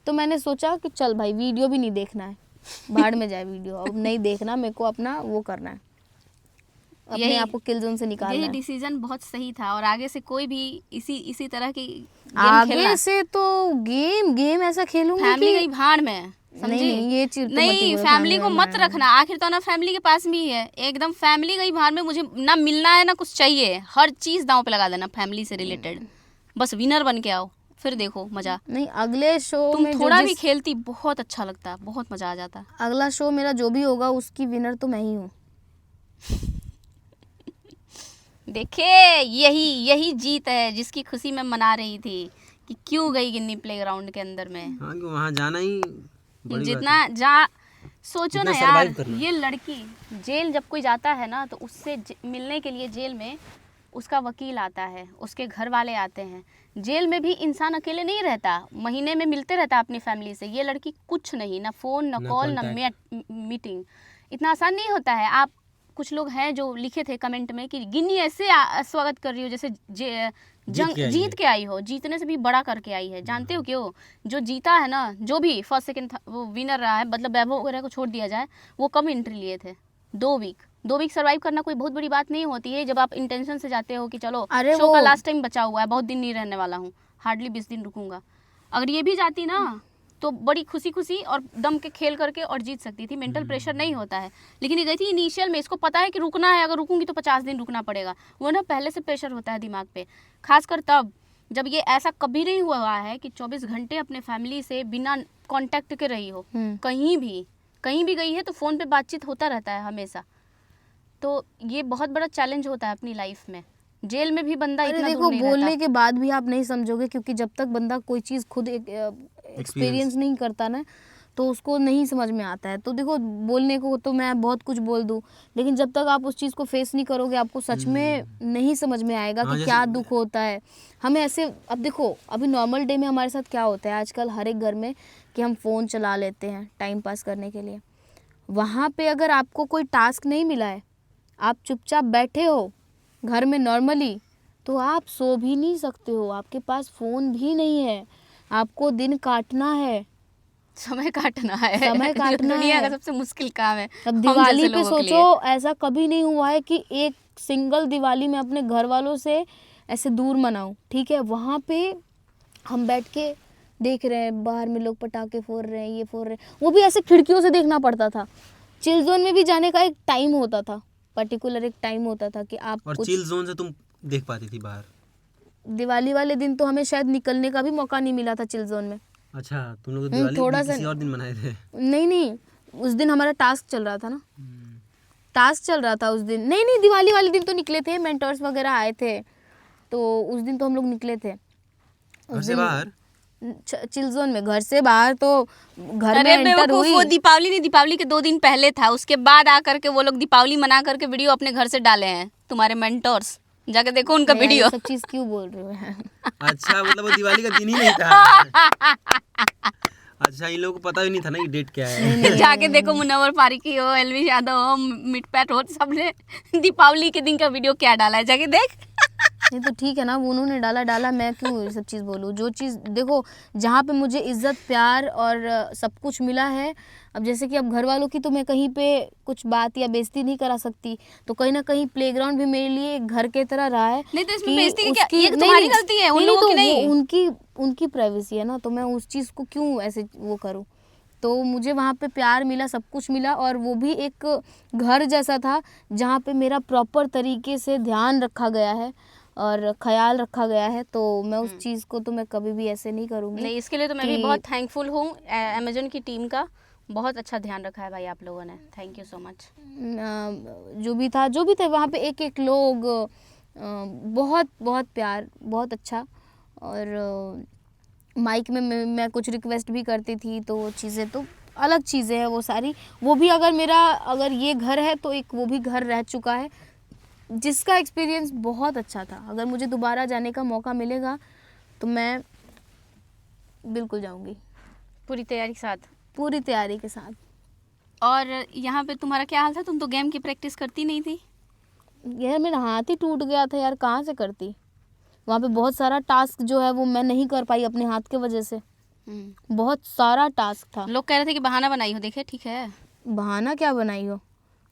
तो मैंने सोचा कि चल भाई वीडियो भी नहीं देखना है, भाड़ में जाए वीडियो, अब नहीं देखना, मेरे को अपना वो करना है, अपने यही- आप को किल जोन से निकालना यही है। डिसीजन बहुत सही था, और आगे से कोई भी इसी तरह की गेम आगे खेलना, से तो गेम ऐसा खेलूंगी फैमिली कि गई भाड़ में, समझी? नहीं, ये चीज तो मत नहीं, बोलो, फैमिली को में मत मैं- रखना, आखिर तो ना फैमिली के पास भी है। एकदम फैमिली गई भाड़ में, मुझे ना मिलना है ना कुछ चाहिए, हर चीज दांव पे लगा देना फैमिली से रिलेटेड। बस विनर बन के आओ, फिर देखो मजा। नहीं, अगले शो तुम में जो थोड़ा भी जिस- खेलती बहुत अच्छा लगता, बहुत मजा आ जाता। अगला शो मेरा जो भी होगा उसकी विनर तो मैं ही हूँ। देखे, यही जीत है जिसकी खुशी मैं मना रही थी कि क्यों गई गिन्नी प्लेग्राउंड के अंदर में। हाँ कि वहाँ जाना ही बड़ी बात जितना है। सोचो जितना ना यार, survive करना। ये लड़की जेल जब कोई जाता है ना तो उससे मिलने के लिए जेल में उसका वकील आता है, उसके घर वाले आते हैं। जेल में भी इंसान अकेले नहीं रहता, महीने में मिलते रहता अपनी फैमिली से। ये लड़की कुछ नहीं, ना फ़ोन ना ना कॉल ना contact। मीटिंग। इतना आसान नहीं होता है। आप कुछ लोग हैं जो लिखे थे कमेंट में कि गिन्नी ऐसे स्वागत कर रही हो जैसे जीत के आई हो, जीतने से भी बड़ा करके आई है। जानते हो क्यों? जो जीता है ना, जो भी फर्स्ट सेकंड वो विनर रहा है, मतलब वैभव वगैरह को छोड़ दिया जाए, वो कब एंट्री लिए थे? 2 वीक सर्वाइव करना कोई बहुत बड़ी बात नहीं होती है। जब आप इंटेंशन से जाते हो कि चलो अरे शो का वो- लास्ट टाइम बचा हुआ है, बहुत दिन नहीं रहने वाला हूँ, हार्डली 20 दिन रुकूंगा। अगर ये भी जाती ना तो बड़ी खुशी खुशी और दम के खेल करके और जीत सकती थी, मेंटल प्रेशर नहीं होता है। लेकिन ये गई थी इनिशियल में, इसको पता है कि रुकना है, अगर रुकूंगी तो 50 दिन रुकना पड़ेगा, वो ना पहले से प्रेशर होता है दिमाग पे, खासकर तब जब ये ऐसा कभी नहीं हुआ है कि 24 घंटे अपने फैमिली से बिना कांटेक्ट के रही हो, कहीं भी गई है तो फ़ोन पे बातचीत होता रहता है हमेशा। तो ये बहुत बड़ा चैलेंज होता है अपनी लाइफ में। जेल में भी बंदा अरे इतना देखो, दूर नहीं बोलने रहता। के बाद भी आप नहीं समझोगे, क्योंकि जब तक बंदा कोई चीज़ खुद एक्सपीरियंस नहीं करता ना, तो उसको नहीं समझ में आता है। तो देखो, बोलने को तो मैं बहुत कुछ बोल दूं, लेकिन जब तक आप उस चीज़ को फेस नहीं करोगे, आपको सच में नहीं समझ में आएगा हाँ, कि क्या दुख होता है। हमें ऐसे, अब देखो, अभी नॉर्मल डे में हमारे साथ क्या होता है आजकल हर एक घर में, कि हम फ़ोन चला लेते हैं टाइम पास करने के लिए। वहाँ पे अगर आपको कोई टास्क नहीं मिला है, आप चुपचाप बैठे हो घर में नॉर्मली, तो आप सो भी नहीं सकते हो, आपके पास फ़ोन भी नहीं है, आपको दिन काटना है, समय काटना है, समय जो काटना दुनिया है। का सबसे मुश्किल काम है अब हम दिवाली जैसे पे लोगों के लिए। सोचो, ऐसा कभी नहीं हुआ है कि एक सिंगल दिवाली में अपने घर वालों से ऐसे दूर मनाऊं, ठीक है। वहाँ पे हम बैठ के देख रहे हैं, बाहर में लोग पटाखे फोड़ रहे हैं, ये फोड़ रहे हैं, वो भी ऐसे खिड़कियों से देखना पड़ता था। चिल जोन में भी जाने का एक टाइम होता था, पर्टिकुलर एक टाइम होता था कि आप और कुछ, चिल जोन से तुम देख पाती थी बाहर? दिवाली वाले दिन तो हमें शायद निकलने का भी मौका नहीं मिला था चिल जोन में। अच्छा, तुम लोग दिवाली थोड़ा भी सा, किसी और दिन मनाए थे? नहीं, उस दिन हमारा टास्क चल रहा था ना, टास्क चल रहा था उस दिन। नहीं, दिवाली वाले दिन तो निकले थे, मेंटर्स वगैरह आए थे, तो उस दिन तो हम लोग निकले थे। घर से बाहर? चिल जोन में, घर से बाहर तो घर में अरे एंटर बेवकूफ, हुई। वो दीपावली नहीं, दीपावली के 2 दिन पहले था, उसके बाद आकर के वो लोग दीपावली मना करके वीडियो अपने घर से डाले हैं, तुम्हारे मेंटर्स, जाके देखो उनका यार, ये वीडियो। सब चीज क्यों बोल रहे हो यार? अच्छा, मतलब वो दिवाली का दिन ही नहीं था। अच्छा, इन लोगों को पता भी नहीं था ना कि डेट क्या है। जाके देखो, मुनव्वर फारूकी हो, एलवी यादव हो, मिटपैट हो, सबने दीपावली के दिन का वीडियो क्या डाला है, जाके देख। नहीं तो ठीक है ना, वो उन्होंने डाला, मैं क्यों ये सब चीज़ बोलूँ? जो चीज़ देखो, जहाँ पे मुझे इज्जत प्यार और सब कुछ मिला है, अब जैसे कि अब घर वालों की तो मैं कहीं पे कुछ बात या बेइज्जती नहीं करा सकती, तो कहीं ना कहीं प्लेग्राउंड भी मेरे लिए एक घर के तरह रहा है। नहीं तो इसमें कि बेइज्जती की क्या, उसकी- ये नहीं, तुम्हारी नहीं, गलती है, उन नहीं, लोगों तो की नहीं। वो उनकी प्राइवेसी है ना, तो मैं उस चीज़ को क्यों ऐसे वो करूँ? तो मुझे वहाँ पे प्यार मिला, सब कुछ मिला, और वो भी एक घर जैसा था जहाँ पे मेरा प्रॉपर तरीके से ध्यान रखा गया है और ख्याल रखा गया है। तो मैं उस चीज़ को तो मैं कभी भी ऐसे नहीं करूँगी। नहीं, इसके लिए तो मैं भी बहुत थैंकफुल हूँ अमेजन की टीम का, बहुत अच्छा ध्यान रखा है भाई आप लोगों ने, थैंक यू सो मच। जो भी थे वहाँ पे एक एक लोग, बहुत बहुत प्यार, बहुत अच्छा। और माइक में मैं कुछ रिक्वेस्ट भी करती थी, तो वो चीज़ें तो अलग चीज़ें हैं वो सारी। वो भी अगर ये घर है तो एक वो भी घर रह चुका है, जिसका एक्सपीरियंस बहुत अच्छा था। अगर मुझे दोबारा जाने का मौका मिलेगा तो मैं बिल्कुल जाऊंगी, पूरी तैयारी के साथ। पूरी तैयारी के साथ। और यहाँ पे तुम्हारा क्या हाल था, तुम तो गेम की प्रैक्टिस करती नहीं थी? यार मेरा हाथ ही टूट गया था यार, कहाँ से करती। वहाँ पे बहुत सारा टास्क जो है वो मैं नहीं कर पाई अपने हाथ के वजह से, बहुत सारा टास्क था। लोग कह रहे थे कि बहाना बनाई हो, देखे ठीक है। बहाना क्या बनाई हो,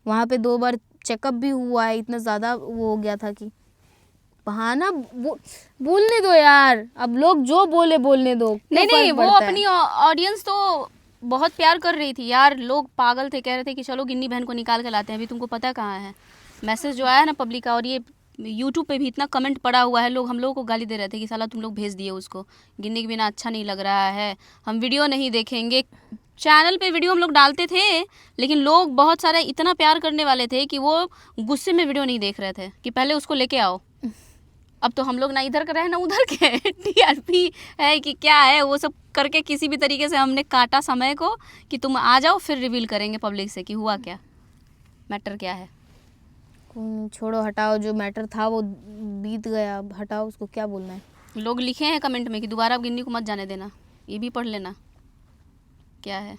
वहाँ पे 2 बार चेकअप भी हुआ है, इतना ज़्यादा वो हो गया था कि बहाना बोलने दो यार, अब लोग जो बोलने दो, नहीं क्या नहीं, फर्क वो पड़ता है? अपनी ऑडियंस तो बहुत प्यार कर रही थी यार, लोग पागल थे, कह रहे थे कि चलो गिन्नी बहन को निकाल के लाते हैं, अभी तुमको पता कहाँ है। मैसेज जो आया है ना पब्लिक का, और ये यूट्यूब पे भी इतना कमेंट पड़ा हुआ है, लोग हम लोगों को गाली दे रहे थे कि साला तुम लोग भेज दिए उसको, गिन्नी के बिना अच्छा नहीं लग रहा है, हम वीडियो नहीं देखेंगे। चैनल पे वीडियो हम लोग डालते थे, लेकिन लोग बहुत सारे इतना प्यार करने वाले थे कि वो गुस्से में वीडियो नहीं देख रहे थे कि पहले उसको लेके आओ। अब तो हम लोग ना इधर के रहे ना उधर के, टीआरपी है कि क्या है, वो सब करके किसी भी तरीके से हमने काटा समय को कि तुम आ जाओ, फिर रिवील करेंगे पब्लिक से कि हुआ क्या, मैटर क्या है। छोड़ो, हटाओ, जो मैटर था वो बीत गया, अब हटाओ उसको, क्या बोलना है। लोग लिखे हैं कमेंट में कि दोबारा अब गिन्नी को मत जाने देना, ये भी पढ़ लेना क्या है।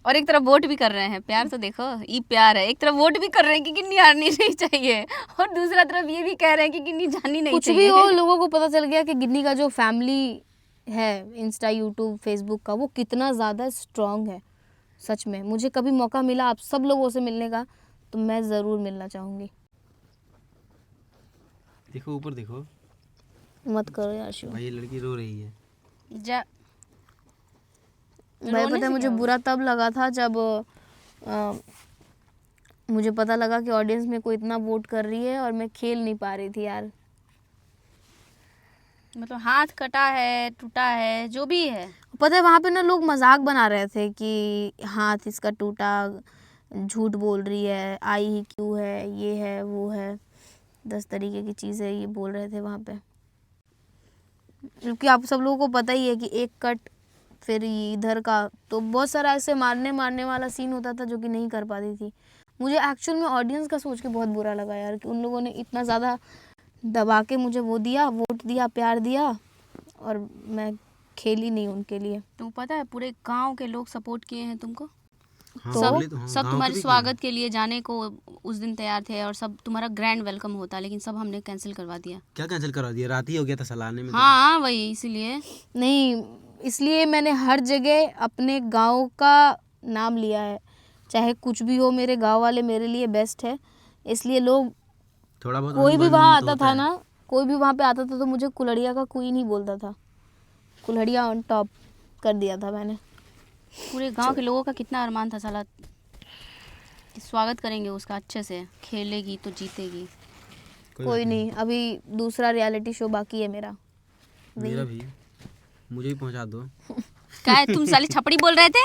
और एक तरफ वोट भी कर रहे हैं, प्यार तो देखो, ये प्यार है, एक तरफ वोट भी कर रहे हैं कि गिन्नी हारनी नहीं चाहिए, और दूसरा तरफ ये भी कह रहे हैं कि गिन्नी जानी नहीं कुछ चाहिए। भी हो, लोगों को पता चल गया कि गिन्नी का जो फैमिली है इंस्टा यूट्यूब फेसबुक का, वो कितना ज़्यादा स्ट्रांग है। सच में मुझे कभी मौका मिला आप सब लोगों से मिलने का तो मैं ज़रूर मिलना चाहूँगी। देखो ऊपर देखो, मत करो यार शिव। भाई ये लड़की रो रही है। जा भाई रोने पता है से मुझे क्या हुआ? बुरा तब लगा था जब मुझे पता लगा कि ऑडियंस मेरे को इतना वोट कर रही है और मैं खेल नहीं पा रही थी यार। मतलब हाथ कटा है, टूटा है, जो भी है। पता है वहाँ पे ना लोग मजाक बना रहे थे कि हाथ इसका टूटा, झूठ बोल रही है, आई ही क्यों है, ये है वो है, 10 तरीके की चीज़ें ये बोल रहे थे वहाँ पे। क्योंकि आप सब लोगों को पता ही है कि एक कट फिर ये इधर का, तो बहुत सारा ऐसे मारने वाला सीन होता था जो कि नहीं कर पाती थी। मुझे एक्चुअल में ऑडियंस का सोच के बहुत बुरा लगा यार कि उन लोगों ने इतना ज़्यादा दबा के मुझे वो दिया, वोट दिया, प्यार दिया, और मैं खेली नहीं उनके लिए। तुमको पता है पूरे गांव के लोग सपोर्ट किए हैं तुमको। हाँ तो बोले तो, हाँ सब गाँव तुम्हारे के भी स्वागत के लिए जाने को उस दिन तैयार थे और सब तुम्हारा ग्रैंड वेलकम होता, लेकिन सब हमने कैंसिल करवा दिया। क्या कैंसिल करवा दिया, रात ही हो गया था सलाने में तो। हाँ वही, इसीलिए। नहीं, इसलिए मैंने हर जगह अपने गांव का नाम लिया है, चाहे कुछ भी हो, मेरे गांव वाले मेरे लिए बेस्ट है। इसलिए लोग, थोड़ा बहुत कोई भी अनबन वहाँ तो आता होता था है। ना, कोई भी वहाँ पे आता था तो मुझे कुल्हड़िया का क्वीन ही बोलता था। कुल्हड़िया ऑन टॉप कर दिया था मैंने। पूरे गांव के लोगों का कितना अरमान था साला कि स्वागत करेंगे उसका अच्छे से, खेलेगी तो जीतेगी। कोई नहीं, अभी दूसरा रियलिटी शो बाकी है मेरा। मेरा भी, मुझे भी पहुंचा दो। क्या है, तुम साले छपड़ी बोल रहे थे?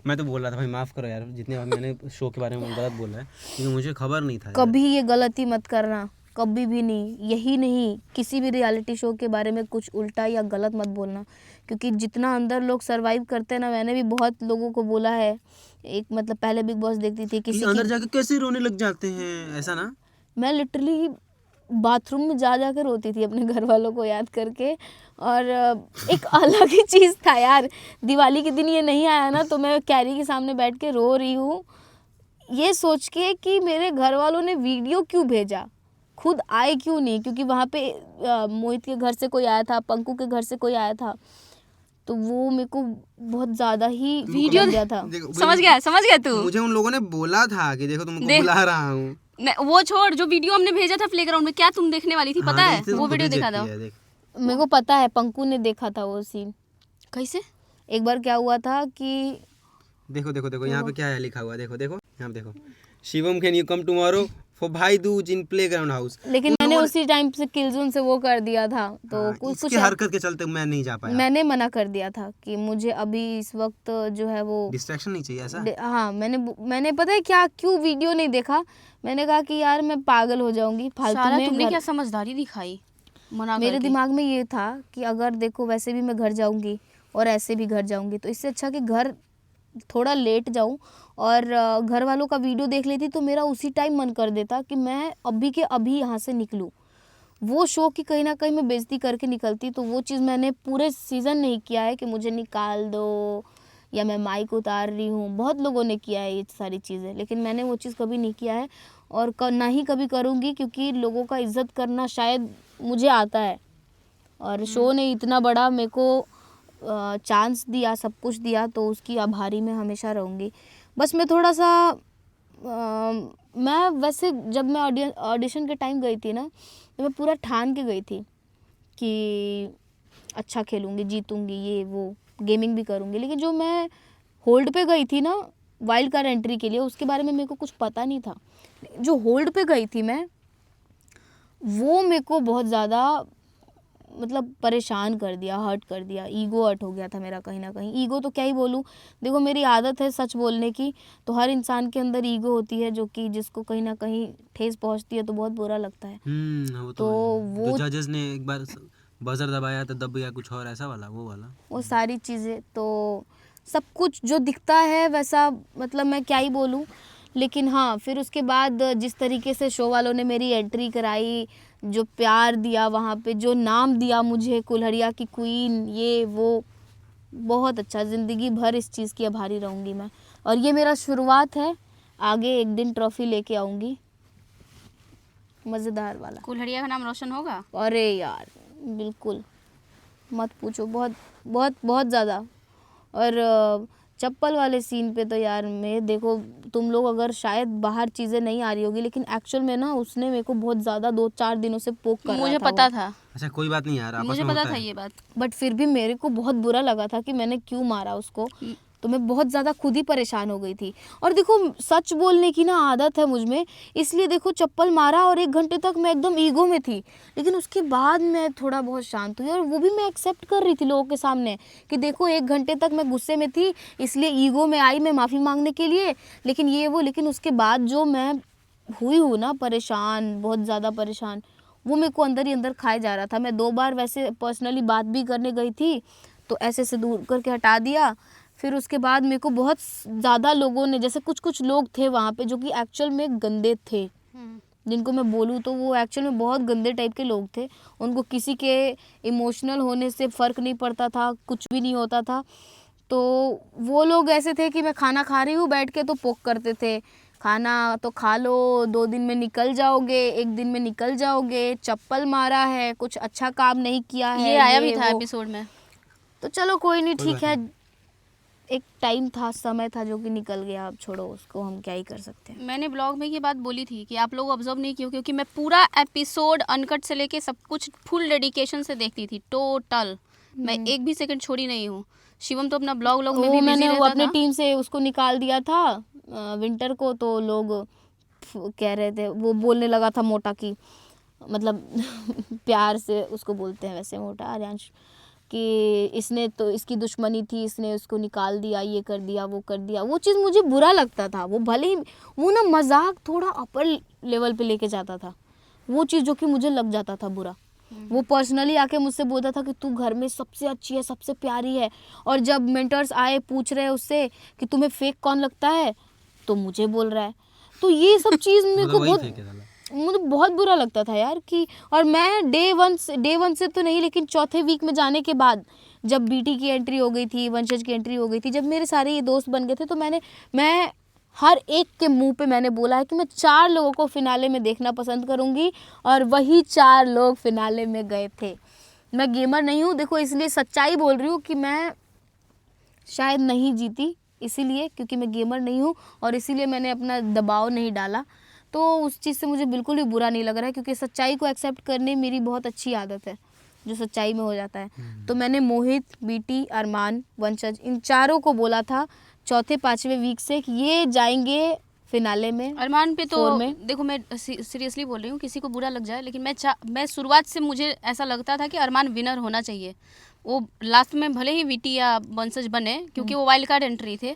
मैं तो बोल रहा था भाई, माफ़ करो यार जितने बार मैंने शो के बारे में गलत बोला है, क्योंकि मुझे खबर नहीं था यार। कभी ये गलती मत करना, कभी भी नहीं। यही नहीं, किसी भी रियलिटी शो के बारे में कुछ उल्टा या गलत मत बोलना, क्योंकि जितना अंदर लोग सरवाइव करते हैं ना, मैंने भी बहुत लोगों को बोला है। एक मतलब पहले बिग बॉस देखती थी, कि किसी अंदर की, जाके कैसे रोने लग जाते हैं, ऐसा ना। मैं लिटरली बाथरूम में जा कर रोती थी अपने घर वालों को याद करके। और एक अलग ही चीज़ था यार, दिवाली के दिन ये नहीं आया ना, तो मैं कैरी के सामने बैठ के रो रही हूँ, ये सोच के कि मेरे घर वालों ने वीडियो क्यों भेजा, खुद आए क्यों नहीं। क्योंकि वहाँ पे मोहित के घर से कोई आया था, पंकु के घर से कोई आया था, तो वो मेरे को बहुत ज़्यादा ही वीडियो लग गया था। देखो, समझ गया तू। मुझे उन लोगों ने बोला था कि देखो तुमको देख। बुला रहा हूँ। वो छोड़, जो वीडियो हमने भेजा था प्लेग्राउंड में, क्या तुम देखने वाली थी हाँ, पता तो है? इससे वो वीडियो footage दिखा check दो। किया है, देख। मेरे को पता है, पंकु ने देखा था वो सीन। कैसे? एक बार क्या हुआ था कि देखो देखो देखो, यहाँ पे क्या है लिखा हुआ, देखो देखो यहाँ पे देखो, Shivam can you come tomorrow for भाई दूज इन प्लेग्राउंड हाउस। लेकिन मैंने उसी टाइम से किलजोन से वो कर दिया था, तो कुछ इसकी हरकत के चलते मैं नहीं जा पाया। मैंने मना कर दिया था कि मुझे अभी इस वक्त जो है वो डिस्ट्रैक्शन नहीं चाहिए ऐसा। हाँ, मैंने पता है क्या, क्यों वीडियो नहीं देखा, मैंने कहा कि यार मैं पागल हो जाऊंगी फालतू साला में। तुमने क्या समझदारी दिखाई मना मेरे करके? दिमाग में ये था कि अगर देखो वैसे भी मैं घर जाऊंगी और ऐसे भी घर जाऊंगी, तो इससे अच्छा कि घर थोड़ा लेट जाऊं और घर वालों का वीडियो देख लेती, तो मेरा उसी टाइम मन कर देता कि मैं अभी के अभी यहाँ से निकलूं। वो शो की कहीं ना कहीं मैं बेइज्जती करके निकलती, तो वो चीज़ मैंने पूरे सीज़न नहीं किया है कि मुझे निकाल दो या मैं माइक उतार रही हूँ। बहुत लोगों ने किया है ये सारी चीज़ें, लेकिन मैंने वो चीज़ कभी नहीं किया है और ना ही कभी करूँगी, क्योंकि लोगों का इज्जत करना शायद मुझे आता है। और शो ने इतना बड़ा मेरे को चांस दिया, सब कुछ दिया, तो उसकी आभारी मैं हमेशा रहूँगी। बस मैं थोड़ा सा मैं वैसे जब मैं ऑडिशन के टाइम गई थी ना, तो मैं पूरा ठान के गई थी कि अच्छा खेलूँगी, जीतूँगी, ये वो गेमिंग भी करूँगी। लेकिन जो मैं होल्ड पे गई थी ना वाइल्ड कार्ड एंट्री के लिए, उसके बारे में मेरे को कुछ पता नहीं था। जो होल्ड पे गई थी मैं, वो मेरे को बहुत ज़्यादा मतलब परेशान कर दिया, हर्ट कर दिया, ईगो हर्ट हो गया था मेरा कहीं ना कहीं। ईगो तो क्या ही बोलूँ, देखो मेरी आदत है सच बोलने की, तो हर इंसान के अंदर ईगो होती है जो कि जिसको कहीं ना कहीं ठेस पहुंचती है तो बहुत बुरा लगता है। वो तो है। वो जो जजेस ने एक बार बजर दबाया तो दब गया कुछ और, ऐसा वाला वो वाला। वो सारी चीज़ें, तो सब कुछ जो दिखता है वैसा, मतलब मैं क्या ही बोलूँ। लेकिन हाँ, फिर उसके बाद जिस तरीके से शो वालों ने मेरी एंट्री कराई, जो प्यार दिया वहाँ पे, जो नाम दिया मुझे कुल्हड़िया की क्वीन, ये वो, बहुत अच्छा। ज़िंदगी भर इस चीज़ की आभारी रहूँगी मैं। और ये मेरा शुरुआत है, आगे एक दिन ट्रॉफी लेके आऊँगी मज़ेदार वाला। कुल्हड़िया का नाम रोशन होगा? अरे यार बिल्कुल मत पूछो, बहुत बहुत बहुत ज़्यादा। और चप्पल वाले सीन पे तो यार मैं देखो, तुम लोग अगर शायद बाहर चीज़ें नहीं आ रही होगी, लेकिन एक्चुअल में ना उसने मेरे को बहुत ज़्यादा 2-4 दिनों से पोक कर रहा मुझे था पता वो। था, अच्छा कोई बात नहीं यार, आपस मुझे में पता होता था है। ये बात। बट फिर भी मेरे को बहुत बुरा लगा था कि मैंने क्यों मारा उसको। तो मैं बहुत ज़्यादा खुद ही परेशान हो गई थी। और देखो सच बोलने की ना आदत है मुझ में, इसलिए देखो चप्पल मारा और 1 घंटे तक मैं एकदम ईगो में थी, लेकिन उसके बाद मैं थोड़ा बहुत शांत हुई और वो भी मैं एक्सेप्ट कर रही थी लोगों के सामने कि देखो 1 घंटे तक मैं गुस्से में थी, इसलिए ईगो में आई मैं माफ़ी मांगने के लिए, लेकिन ये वो, लेकिन उसके बाद जो मैं हुई हूँ ना परेशान, बहुत ज़्यादा परेशान, वो मेरे को अंदर ही अंदर खाए जा रहा था। मैं 2 बार वैसे पर्सनली बात भी करने गई थी, तो ऐसे से दूर करके हटा दिया। फिर उसके बाद मेरे को बहुत ज़्यादा लोगों ने, जैसे कुछ कुछ लोग थे वहाँ पे जो कि एक्चुअल में गंदे थे, जिनको मैं बोलूँ तो वो एक्चुअल में बहुत गंदे टाइप के लोग थे। उनको किसी के इमोशनल होने से फ़र्क नहीं पड़ता था, कुछ भी नहीं होता था। तो वो लोग ऐसे थे कि मैं खाना खा रही हूँ बैठ के तो पोक करते थे, खाना तो खा लो, 2 दिन में निकल जाओगे, 1 दिन में निकल जाओगे, चप्पल मारा है, कुछ अच्छा काम नहीं किया है, ये आया भी था वो। एपिसोड में। तो चलो कोई नहीं, कोई ठीक बात है, नहीं। एक टाइम था, समय था जो कि निकल गया, अब छोड़ो उसको, हम क्या ही कर सकते हैं। मैंने ब्लॉग में ये बात बोली थी कि आप लोग ऑब्जर्व नहीं किए, क्योंकि मैं पूरा एपिसोड अनकट से लेके सब कुछ फुल डेडिकेशन से देखती थी, टोटल। मैं एक भी सेकंड छोड़ी नहीं हूँ। शिवम तो अपना ब्लॉग में वो भी बिजी मैंने वो रहता अपने था। टीम से उसको निकाल दिया था विंटर को, तो लोग कह रहे थे, वो बोलने लगा था मोटा की, मतलब प्यार से उसको बोलते हैं वैसे मोटा, आर्यांश, कि इसने तो इसकी दुश्मनी थी, इसने उसको निकाल दिया, ये कर दिया, वो कर दिया। वो चीज़ मुझे बुरा लगता था। वो भले ही वो ना मजाक थोड़ा अपर लेवल पे लेके जाता था, वो चीज़ जो कि मुझे लग जाता था बुरा। वो पर्सनली आके मुझसे बोलता था कि तू घर में सबसे अच्छी है, सबसे प्यारी है, और जब मेंटर्स आए पूछ रहे हैं उससे कि तुम्हें फेक कौन लगता है, तो मुझे बोल रहा है। तो ये सब चीज़ मेरे मतलब को वही बहुत, फेंके साला। मुझे बहुत बुरा लगता था यार कि, और मैं डे वन से तो नहीं, लेकिन चौथे वीक में जाने के बाद जब बीटी की एंट्री हो गई थी, वंशज की एंट्री हो गई थी, जब मेरे सारे ये दोस्त बन गए थे, तो मैं हर एक के मुंह पे मैंने बोला है कि मैं 4 लोगों को फिनाले में देखना पसंद करूंगी, और वही 4 लोग फिनाले में गए थे। मैं गेमर नहीं हूँ, देखो इसलिए सच्चाई बोल रही हूँ कि मैं शायद नहीं जीती, इसीलिए क्योंकि मैं गेमर नहीं हूँ, और इसीलिए मैंने अपना दबाव नहीं डाला। तो उस चीज़ से मुझे बिल्कुल भी बुरा नहीं लग रहा है, क्योंकि सच्चाई को एक्सेप्ट करने मेरी बहुत अच्छी आदत है, जो सच्चाई में हो जाता है। तो मैंने मोहित, बीटी, अरमान, वंशज, इन 4 को बोला था चौथे 5वें वीक से कि ये जाएंगे फिनाले में। अरमान पे तो 4 में देखो, मैं सीरियसली बोल रही हूँ, किसी को बुरा लग जाए, लेकिन मैं शुरुआत से मुझे ऐसा लगता था कि अरमान विनर होना चाहिए। वो लास्ट में भले ही वीटी या वंशज बने, क्योंकि वो वाइल्ड कार्ड एंट्री थे,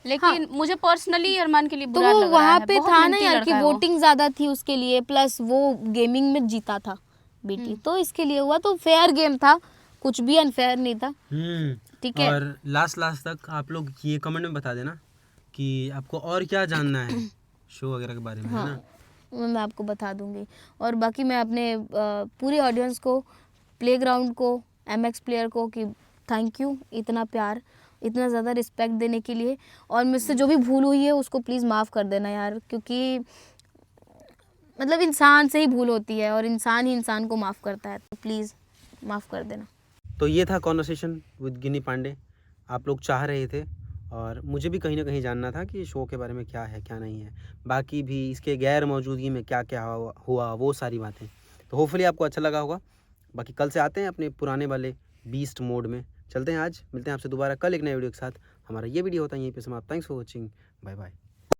लेकिन मुझे पर्सनली अरमान के लिए तो बुरा वो लग रहा वहाँ है। पे बहुत था ना मेहनती यार कि लड़का है वो। वोटिंग ज़्यादा थी उसके लिए, प्लस वो गेमिंग में जीता था बीटी, तो इसके लिए हुआ, तो फेयर गेम था, कुछ भी अनफेयर नहीं था। ठीक है। और लास्ट तक आप लोग ये कमेंट में बता देना कि आपको और क्या जानना है शो वगैरह के बारे में, है ना? मैं आपको बता दूंगी। और बाकी मैं अपने पूरी ऑडियंस को, प्लेग्राउंड को, MX प्लेयर को कि थैंक यू, इतना प्यार, इतना ज़्यादा रिस्पेक्ट देने के लिए, और मुझसे जो भी भूल हुई है उसको प्लीज़ माफ़ कर देना यार, क्योंकि मतलब इंसान से ही भूल होती है और इंसान ही इंसान को माफ़ करता है, तो प्लीज़ माफ़ कर देना। तो ये था कॉन्वर्सेशन विद गिनी पांडे। आप लोग चाह रहे थे और मुझे भी कहीं ना कहीं जानना था कि शो के बारे में क्या है क्या नहीं है, बाकी भी इसके गैर मौजूदगी में क्या क्या हुआ वो सारी बातें। तो होपफुली आपको अच्छा लगा होगा। बाकी कल से आते हैं अपने पुराने वाले बीस्ट मोड में, चलते हैं। आज मिलते हैं आपसे दोबारा कल एक नए वीडियो के साथ। हमारा ये वीडियो होता है यहीं पे समाप्त। Thanks for watching, bye bye.